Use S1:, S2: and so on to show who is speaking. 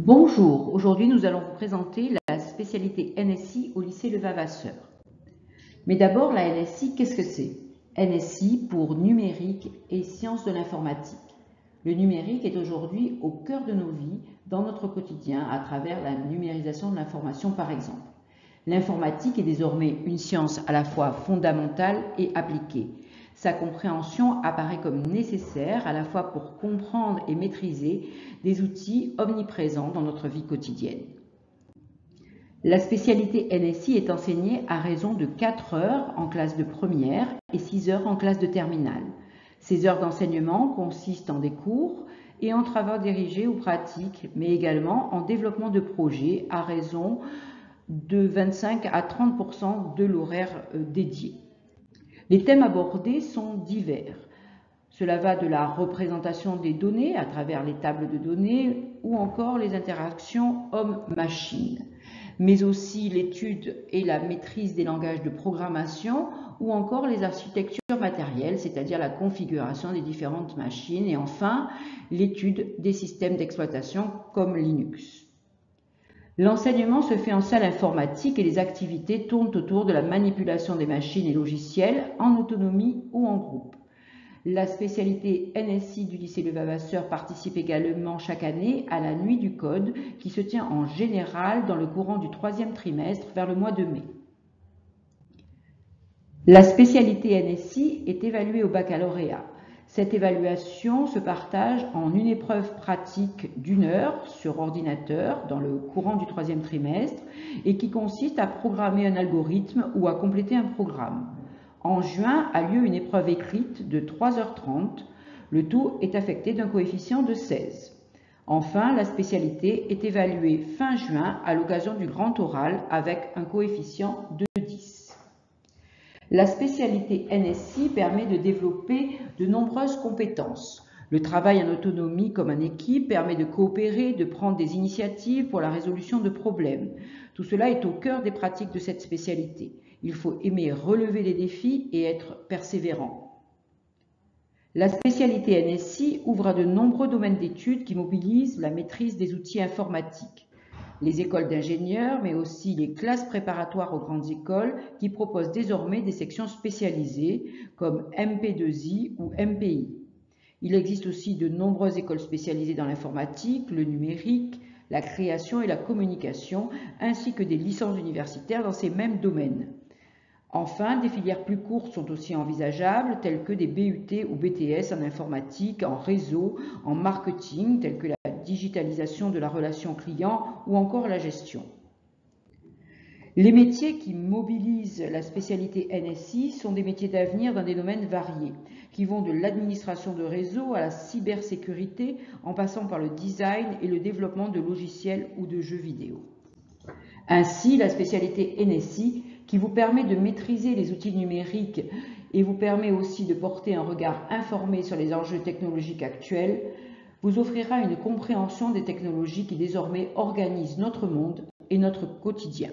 S1: Bonjour, aujourd'hui nous allons vous présenter la spécialité NSI au lycée Levavasseur. Mais d'abord, la NSI, qu'est-ce que c'est? NSI pour numérique et sciences de l'informatique. Le numérique est aujourd'hui au cœur de nos vies, dans notre quotidien, à travers la numérisation de l'information par exemple. L'informatique est désormais une science à la fois fondamentale et appliquée. Sa compréhension apparaît comme nécessaire à la fois pour comprendre et maîtriser des outils omniprésents dans notre vie quotidienne. La spécialité NSI est enseignée à raison de 4 heures en classe de première et 6 heures en classe de terminale. Ces heures d'enseignement consistent en des cours et en travaux dirigés ou pratiques, mais également en développement de projets à raison de 25 à 30% de l'horaire dédié. Les thèmes abordés sont divers. Cela va de la représentation des données à travers les tables de données ou encore les interactions homme-machine, mais aussi l'étude et la maîtrise des langages de programmation ou encore les architectures matérielles, c'est-à-dire la configuration des différentes machines et enfin l'étude des systèmes d'exploitation comme Linux. L'enseignement se fait en salle informatique et les activités tournent autour de la manipulation des machines et logiciels en autonomie ou en groupe. La spécialité NSI du lycée Levavasseur participe également chaque année à la Nuit du Code qui se tient en général dans le courant du 3e trimestre vers le mois de mai. La spécialité NSI est évaluée au baccalauréat. Cette évaluation se partage en une épreuve pratique d'1 heure sur ordinateur dans le courant du 3e trimestre et qui consiste à programmer un algorithme ou à compléter un programme. En juin a lieu une épreuve écrite de 3h30. Le tout est affecté d'un coefficient de 16. Enfin, la spécialité est évaluée fin juin à l'occasion du grand oral avec un coefficient de 10. La spécialité NSI permet de développer de nombreuses compétences. Le travail en autonomie comme en équipe permet de coopérer, de prendre des initiatives pour la résolution de problèmes. Tout cela est au cœur des pratiques de cette spécialité. Il faut aimer relever les défis et être persévérant. La spécialité NSI ouvre à de nombreux domaines d'études qui mobilisent la maîtrise des outils informatiques. Les écoles d'ingénieurs, mais aussi les classes préparatoires aux grandes écoles qui proposent désormais des sections spécialisées comme MP2I ou MPI. Il existe aussi de nombreuses écoles spécialisées dans l'informatique, le numérique, la création et la communication, ainsi que des licences universitaires dans ces mêmes domaines. Enfin, des filières plus courtes sont aussi envisageables, telles que des BUT ou BTS en informatique, en réseau, en marketing, telles que la digitalisation de la relation client ou encore la gestion. Les métiers qui mobilisent la spécialité NSI sont des métiers d'avenir dans des domaines variés, qui vont de l'administration de réseau à la cybersécurité, en passant par le design et le développement de logiciels ou de jeux vidéo. Ainsi, la spécialité NSI, qui vous permet de maîtriser les outils numériques et vous permet aussi de porter un regard informé sur les enjeux technologiques actuels, vous offrira une compréhension des technologies qui désormais organisent notre monde et notre quotidien.